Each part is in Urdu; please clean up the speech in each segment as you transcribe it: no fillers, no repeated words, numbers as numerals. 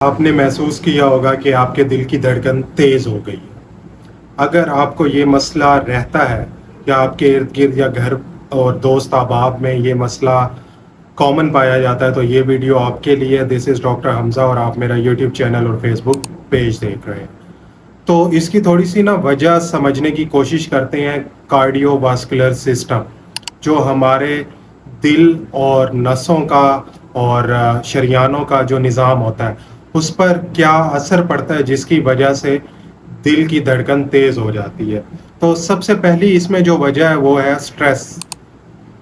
آپ نے محسوس کیا ہوگا کہ آپ کے دل کی دھڑکن تیز ہو گئی ہے۔ اگر آپ کو یہ مسئلہ رہتا ہے یا آپ کے ارد گرد یا گھر اور دوست احباب میں یہ مسئلہ کامن پایا جاتا ہے تو یہ ویڈیو آپ کے لیے۔ دس از ڈاکٹر حمزہ اور آپ میرا یوٹیوب چینل اور فیس بک پیج دیکھ رہے ہیں۔ تو اس کی تھوڑی سی وجہ سمجھنے کی کوشش کرتے ہیں۔ کارڈیو واسکولر سسٹم جو ہمارے دل اور نسوں کا اور شریانوں کا جو نظام ہوتا ہے اس پر کیا اثر پڑتا ہے جس کی وجہ سے دل کی دھڑکن تیز ہو جاتی ہے۔ تو سب سے پہلی اس میں جو وجہ ہے وہ ہے سٹریس۔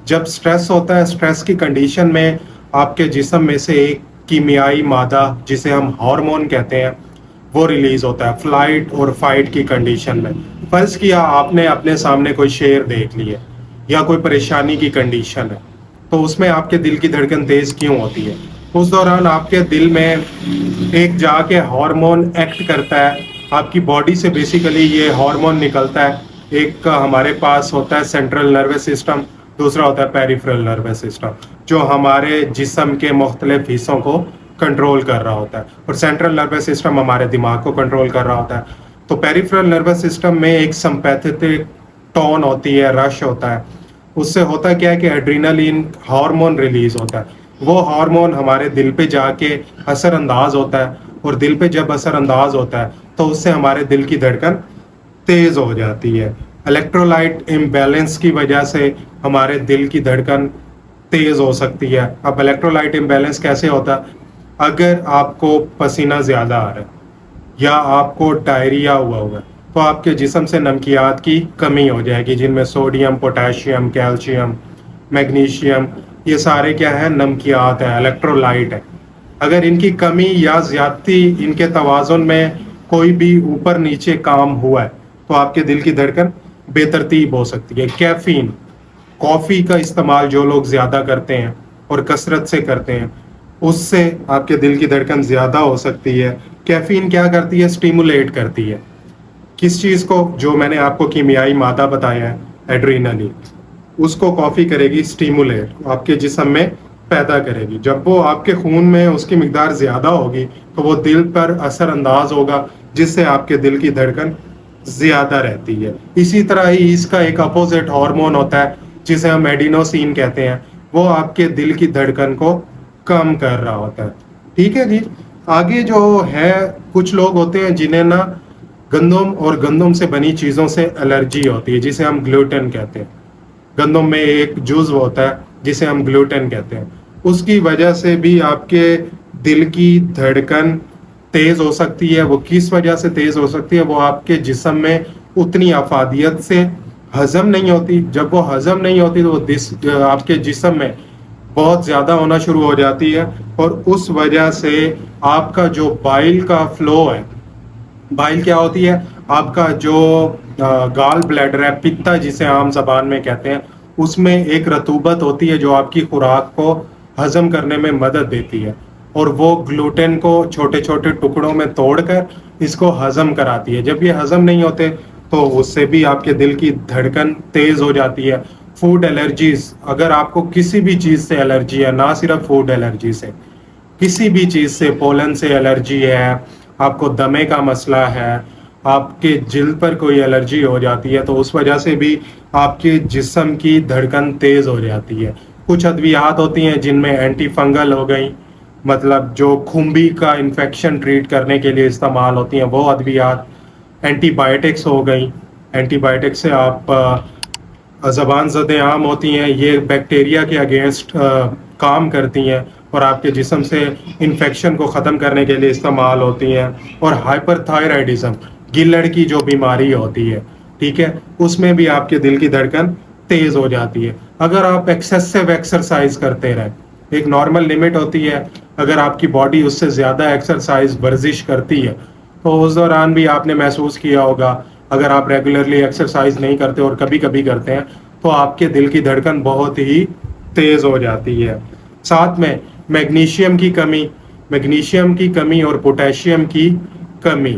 جب سٹریس ہوتا ہے، سٹریس کی کنڈیشن میں آپ کے جسم میں سے ایک کیمیائی مادہ جسے ہم ہارمون کہتے ہیں وہ ریلیز ہوتا ہے فلائٹ اور فائٹ کی کنڈیشن میں۔ فرض کیا آپ نے اپنے سامنے کوئی شیر دیکھ لی ہے یا کوئی پریشانی کی کنڈیشن ہے تو اس میں آپ کے دل کی دھڑکن تیز کیوں ہوتی ہے؟ اس دوران آپ کے دل میں ایک جا کے ہارمون ایکٹ کرتا ہے، آپ کی باڈی سے بیسیکلی یہ ہارمون نکلتا ہے۔ ایک ہمارے پاس ہوتا ہے سینٹرل نروس سسٹم، دوسرا ہوتا ہے پیریفرل نروس سسٹم جو ہمارے جسم کے مختلف حصوں کو کنٹرول کر رہا ہوتا ہے، اور سینٹرل نروس سسٹم ہمارے دماغ کو کنٹرول کر رہا ہوتا ہے۔ تو پیریفرل نروس سسٹم میں ایک سمپیتھیٹک ٹون ہوتی ہے، رش ہوتا ہے۔ اس سے ہوتا کیا ہے کہ ایڈرینلین ہارمون ریلیز ہوتا ہے۔ وہ ہارمون ہمارے دل پہ جا کے اثر انداز ہوتا ہے، اور دل پہ جب اثر انداز ہوتا ہے تو اس سے ہمارے دل کی دھڑکن تیز ہو جاتی ہے۔ الیکٹرولائٹ امبیلنس کی وجہ سے ہمارے دل کی دھڑکن تیز ہو سکتی ہے۔ اب الیکٹرولائٹ امبیلنس کیسے ہوتا ہے؟ اگر آپ کو پسینہ زیادہ آ رہا ہے یا آپ کو ڈائریا ہوا ہے تو آپ کے جسم سے نمکیات کی کمی ہو جائے گی، جن میں سوڈیم، پوٹاشیم، کیلشیم، میگنیشیم، یہ سارے کیا ہیں؟ نمکیات ہیں، الیکٹرولائٹ ہے۔ اگر ان کی کمی یا زیادتی، ان کے توازن میں کوئی بھی اوپر نیچے کام ہوا ہے تو آپ کے دل کی دھڑکن بے ترتیب ہو سکتی ہے۔ کیفین، کافی کا استعمال جو لوگ زیادہ کرتے ہیں اور کثرت سے کرتے ہیں اس سے آپ کے دل کی دھڑکن زیادہ ہو سکتی ہے۔ کیفین کیا کرتی ہے؟ سٹیمولیٹ کرتی ہے کس چیز کو؟ جو میں نے آپ کو کیمیائی مادہ بتایا ہے ایڈرینلین، اس کو کافی کرے گی سٹیمولیٹ، آپ کے جسم میں پیدا کرے گی۔ جب وہ آپ کے خون میں اس کی مقدار زیادہ ہوگی تو وہ دل پر اثر انداز ہوگا جس سے آپ کے دل کی دھڑکن زیادہ رہتی ہے۔ اسی طرح ہی اس کا ایک اپوزٹ ہارمون ہوتا ہے جسے ہم ایڈینوسین کہتے ہیں، وہ آپ کے دل کی دھڑکن کو کم کر رہا ہوتا ہے۔ ٹھیک ہے جی۔ آگے جو ہے، کچھ لوگ ہوتے ہیں جنہیں گندم اور گندم سے بنی چیزوں سے الرجی ہوتی ہے جسے ہم گلوٹن کہتے ہیں۔ گندم میں ایک جزو ہوتا ہے جسے ہم گلوٹن کہتے ہیں، اس کی وجہ سے بھی آپ کے دل کی دھڑکن تیز ہو سکتی ہے۔ وہ کس وجہ سے تیز ہو سکتی ہے؟ وہ آپ کے جسم میں اتنی افادیت سے ہضم نہیں ہوتی۔ جب وہ ہضم نہیں ہوتی تو وہ آپ کے جسم میں بہت زیادہ ہونا شروع ہو جاتی ہے، اور اس وجہ سے آپ کا جو بائل کا فلو ہے، بائل کیا ہوتی ہے؟ آپ کا جو گال بلیڈر ہے، پتا جسے عام زبان میں کہتے ہیں، اس میں ایک رطوبت ہوتی ہے جو آپ کی خوراک کو ہضم کرنے میں مدد دیتی ہے، اور وہ گلوٹن کو چھوٹے چھوٹے ٹکڑوں میں توڑ کر اس کو ہضم کراتی ہے۔ جب یہ ہضم نہیں ہوتے تو اس سے بھی آپ کے دل کی دھڑکن تیز ہو جاتی ہے۔ فوڈ الرجیز، اگر آپ کو کسی بھی چیز سے الرجی ہے، نہ صرف فوڈ الرجی سے، کسی بھی چیز سے، پولن سے الرجی ہے، آپ کو دمے کا مسئلہ ہے، آپ کے جلد پر کوئی الرجی ہو جاتی ہے تو اس وجہ سے بھی آپ کے جسم کی دھڑکن تیز ہو جاتی ہے۔ کچھ ادویات ہوتی ہیں جن میں اینٹی فنگل ہو گئی، مطلب جو کھمبی کا انفیکشن ٹریٹ کرنے کے لیے استعمال ہوتی ہیں وہ ادویات، اینٹی بائیوٹکس ہو گئی۔ اینٹی بائیوٹکس سے آپ زبان زد عام ہوتی ہیں، یہ بیکٹیریا کے اگینسٹ کام کرتی ہیں اور آپ کے جسم سے انفیکشن کو ختم کرنے کے لیے استعمال ہوتی ہیں۔ اور ہائپر تھائرائیڈزم، گلڑ کی جو بیماری ہوتی ہے، ٹھیک ہے، اس میں بھی آپ کے دل کی دھڑکن تیز ہو جاتی ہے۔ اگر آپ ایکسیسو ایکسرسائز کرتے رہیں، ایک نارمل لمٹ ہوتی ہے، اگر آپ کی باڈی اس سے زیادہ ایکسرسائز ورزش کرتی ہے تو اس دوران بھی آپ نے محسوس کیا ہوگا، اگر آپ ریگولرلی ایکسرسائز نہیں کرتے اور کبھی کبھی کرتے ہیں تو آپ کے دل کی دھڑکن بہت ہی تیز ہو جاتی ہے۔ ساتھ میں میگنیشیم کی کمی اور پوٹاشیم کی کمی،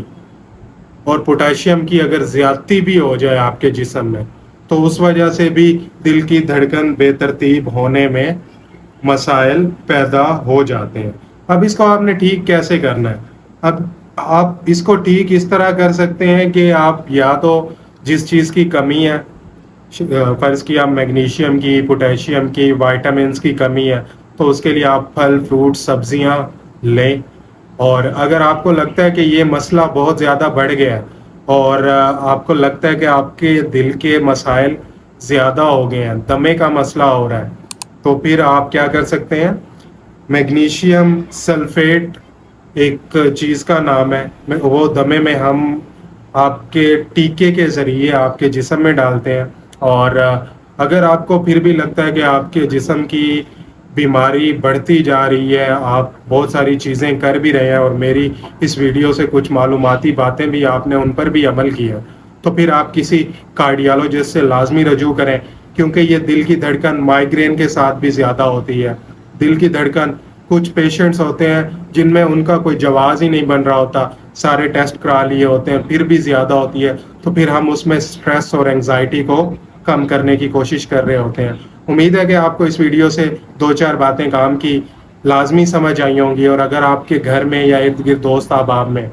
اور پوٹاشیم کی اگر زیادتی بھی ہو جائے آپ کے جسم میں تو اس وجہ سے بھی دل کی دھڑکن بے ترتیب ہونے میں مسائل پیدا ہو جاتے ہیں۔ اب اس کو آپ نے ٹھیک کیسے کرنا ہے؟ اب آپ اس کو ٹھیک اس طرح کر سکتے ہیں کہ آپ یا تو جس چیز کی کمی ہے، فرض کیا میگنیشیم کی، پوٹیشیم کی، وائٹامنس کی کمی ہے، تو اس کے لیے آپ پھل فروٹ سبزیاں لیں. اور اگر آپ کو لگتا ہے کہ یہ مسئلہ بہت زیادہ بڑھ گیا ہے اور آپ کو لگتا ہے کہ آپ کے دل کے مسائل زیادہ ہو گئے ہیں، دمے کا مسئلہ ہو رہا ہے، تو پھر آپ کیا کر سکتے ہیں، میگنیشیم سلفیٹ ایک چیز کا نام ہے، وہ دمے میں ہم آپ کے ٹیکے کے ذریعے آپ کے جسم میں ڈالتے ہیں. اور اگر آپ کو پھر بھی لگتا ہے کہ آپ کے جسم کی بیماری بڑھتی جا رہی ہے، آپ بہت ساری چیزیں کر بھی رہے ہیں اور میری اس ویڈیو سے کچھ معلوماتی باتیں بھی آپ نے ان پر بھی عمل کیا، تو پھر آپ کسی کارڈیالوجسٹ سے لازمی رجوع کریں، کیونکہ یہ دل کی دھڑکن مائیگرین کے ساتھ بھی زیادہ ہوتی ہے. دل کی دھڑکن کچھ پیشنٹس ہوتے ہیں جن میں ان کا کوئی جواز ہی نہیں بن رہا ہوتا، سارے ٹیسٹ کرا لیے ہوتے ہیں، پھر بھی زیادہ ہوتی ہے، تو پھر ہم اس میں سٹریس اور انگزائٹی کو کم کرنے کی کوشش کر رہے ہوتے ہیں. امید ہے کہ آپ کو اس ویڈیو سے 2-4 باتیں کام کی لازمی سمجھ آئی ہوں گی، اور اگر آپ کے گھر میں یا ارد گرد دوست احباب میں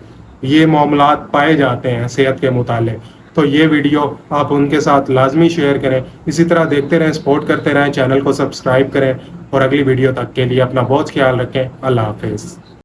یہ معاملات پائے جاتے ہیں صحت کے متعلق، تو یہ ویڈیو آپ ان کے ساتھ لازمی شیئر کریں. اسی طرح دیکھتے رہیں، سپورٹ کرتے رہیں، چینل کو سبسکرائب کریں، اور اگلی ویڈیو تک کے لیے اپنا بہت خیال رکھیں. اللہ حافظ.